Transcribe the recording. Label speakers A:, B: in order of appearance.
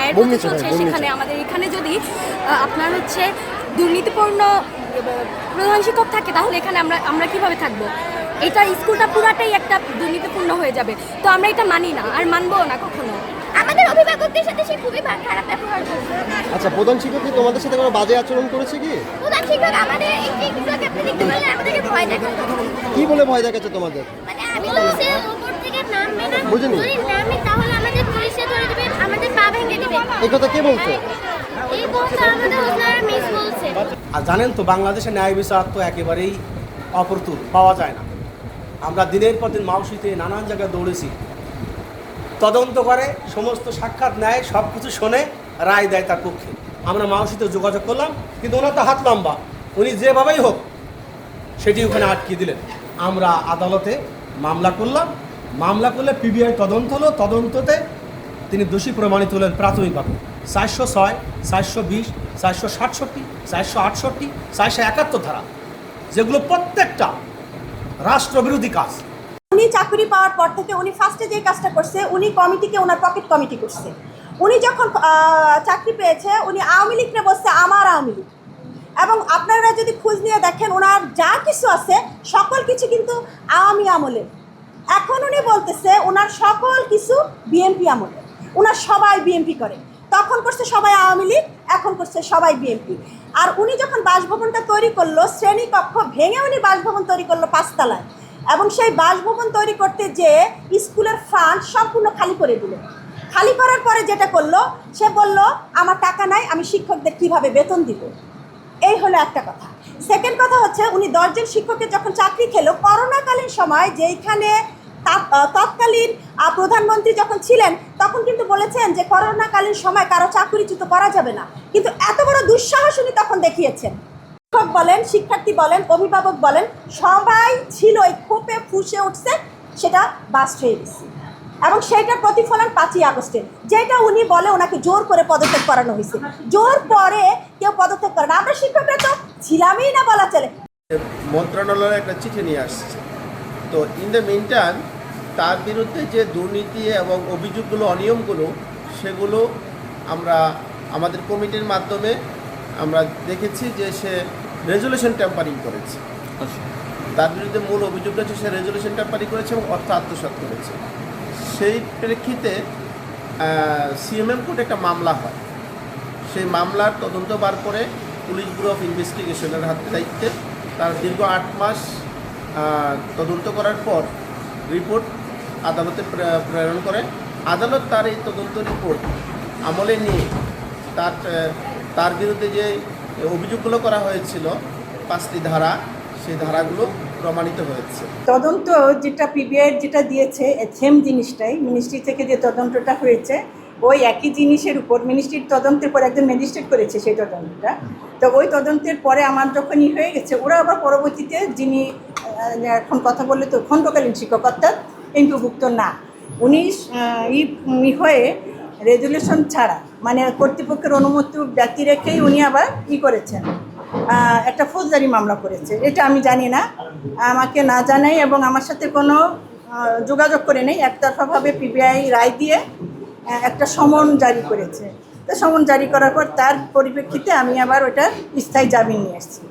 A: রায়ের কথা চলছে সেখানে আমাদের এখানে যদি আপনার হচ্ছে দুর্নীতিপূর্ণ প্রধান শিক্ষক থাকে তাহলে এখানে আমরা কিভাবে থাকবো? এটা স্কুলটা পুরাটাই একটা দুর্নীতিপূর্ণ হয়ে যাবে। তো আমরা এটা মানি না আর মানবো না কখনো।
B: আমাদের অভিভাবকদের সাথে সে খুবই খারাপ ব্যবহার করছে।
C: আচ্ছা, প্রধান শিক্ষক কি তোমাদের সাথে কোনো বাজে আচরণ করেছে কি?
B: প্রধান শিক্ষক আমাদের একটু আগে আপনি দেখতে পেলেন আমাদেরকে ভয় দেখাচ্ছে।
C: কি বলে ভয় দেখাচ্ছে তোমাদের?
B: মানে আমি বলছি উপর থেকে নামবে না,
C: বুঝিনি।
B: যদি নামে তাহলে আমাদের পুলিশে ধরে দিবে, আমাদের পা ভেঙে দিবে।
C: এই কথা কে বলছে?
B: এই বলছে আমাদের ওনারা মিস বলছে।
D: আর জানেন তো বাংলাদেশে ন্যায় বিচার তো একেবারেই অপ্রতুল, পাওয়া যায় না। আমরা দিনের পর দিন মাউসিতে নানান জায়গায় দৌড়েছি, তদন্ত করে সমস্ত সাক্ষাৎ নেয়, সব কিছু শোনে, রায় দেয় তার পক্ষে। আমরা মাউসিতে যোগাযোগ করলাম, কিন্তু ওনার তো হাত লম্বা, উনি যেভাবেই হোক সেটি ওখানে আটকে দিলেন। আমরা আদালতে মামলা করলাম, মামলা করলে পিবিআই তদন্ত হলো, তদন্ততে তিনি দোষী প্রমাণিত হলেন প্রাথমিকভাবে। 406, 420, 467, 468, 471 ধারা, যেগুলো প্রত্যেকটা রাষ্ট্রবিরোধী কাজ।
E: উনি চাকরি পাওয়ার পর থেকে উনি ফার্স্টে যে কাজটা করছে, উনি কমিটিকে ওনার পকেট কমিটি করছে। উনি যখন চাকরি পেয়েছে উনি আওয়ামী লীগকে বলছে আমার আওয়ামী লীগ, এবং আপনারা যদি খোঁজ নিয়ে দেখেন ওনার যা কিছু আছে সকল কিছু কিন্তু আওয়ামী আমলের। এখন উনি বলতেছে ওনার সকল কিছু বিএনপি আমলের, ওনার সবাই বিএনপি করে। তখন করছে সবাই আওয়ামী লীগ, এখন করছে সবাই বিএনপি। আর উনি যখন বাসভবনটা তৈরি করলো, শ্রেণীকক্ষ ভেঙে উনি বাসভবন তৈরি করলো 5 তলায়, এবং সেই বাসভবন তৈরি করতে যে স্কুলের ফান্ড সম্পূর্ণ খালি করে দিল। খালি করার পরে যেটা করলো, সে বলল আমার টাকা নাই, আমি শিক্ষকদের কিভাবে বেতন দিব। এই হলো একটা কথা। সেকেন্ড কথা হচ্ছে উনি 10 জন শিক্ষকের যখন চাকরি খেলো করোনাকালীন সময়, যেইখানে তৎকালীন প্রধানমন্ত্রী যখন ছিলেন তখন কিন্তু বলেছেন যে করোনাকালীন সময় কারো চাকরিচ্যুত করা যাবে না, কিন্তু এত বড় দুঃসাহস উনি তখন দেখিয়েছেন। শিক্ষক বলেন, শিক্ষার্থী বলেন, অভিভাবক বলেন, সবাই ছিল এই ক্ষোভে ফুঁসে উঠছে, সেটা বাস্ট হয়ে গেছে। এবং সেইটার প্রতিফলন 5ই আগস্টে, যেটা উনি বলে ওনাকে জোর করে পদত্যাগ করানো হয়েছে। জোর পরে কেউ পদত্যাগ করে না, আমরা শিক্ষকরা তো ছিলামই না বলা চলে।
F: মন্ত্রণালয়ে একটা চিঠি নিয়ে আসছে, তো ইন দ্য মিন টাইম তার বিরুদ্ধে যে দুর্নীতি এবং অভিযোগগুলো, অনিয়মগুলো, সেগুলো আমরা আমাদের কমিটির মাধ্যমে আমরা দেখেছি যে সে রেজুলেশন ট্যাম্পারিং করেছে। তার বিরুদ্ধে মূল অভিযোগটা হচ্ছে সে রেজুলেশন ট্যাম্পারিং করেছে এবং অর্থ আত্মসাৎ করেছে। সেই প্রেক্ষিতে সিএমএম কোর্টে একটা মামলা হয়। সেই মামলার তদন্ত বার করে পুলিশ ব্যুরো অফ ইনভেস্টিগেশনের হাতে দায়িত্বে তার দীর্ঘ 8 মাস তদন্ত করার পর রিপোর্ট আদালতে প্রেরণ করে। আদালত তার এই তদন্ত রিপোর্ট আমলে নিয়ে তার বিরুদ্ধে যে অভিযোগগুলো করা হয়েছিল 5টি ধারা, সেই ধারাগুলো প্রমাণিত হয়েছে।
E: তদন্ত যেটা পিবিআই যেটা দিয়েছে সেম জিনিসটাই, মিনিস্ট্রি থেকে যে তদন্তটা হয়েছে ওই একই জিনিসের উপর মিনিস্ট্রির তদন্তের পর একজন ম্যাজিস্ট্রেট করেছে সেই তদন্তটা। তো ওই তদন্তের পরে আমার যখন হয়ে গেছে, ওরা আবার পরবর্তীতে যিনি এখন কথা বললে তো খণ্ডকালীন শিক্ষক অর্থাৎ এমপিভুক্ত না, উনি হয়ে রেজুলেশন ছাড়া মানে কর্তৃপক্ষের অনুমতি ব্যক্তি রেখেই উনি আবার করেছেন, একটা ফৌজদারি মামলা করেছে। এটা আমি জানি না, আমাকে না জানাই এবং আমার সাথে কোনো যোগাযোগ করে নেই। একতরফাভাবে পিবিআই রায় দিয়ে একটা সমন জারি করেছে। তো সমন জারি করার পর তার পরিপ্রেক্ষিতে আমি আবার ওটা স্থায়ী জামিন নিয়ে এসেছি।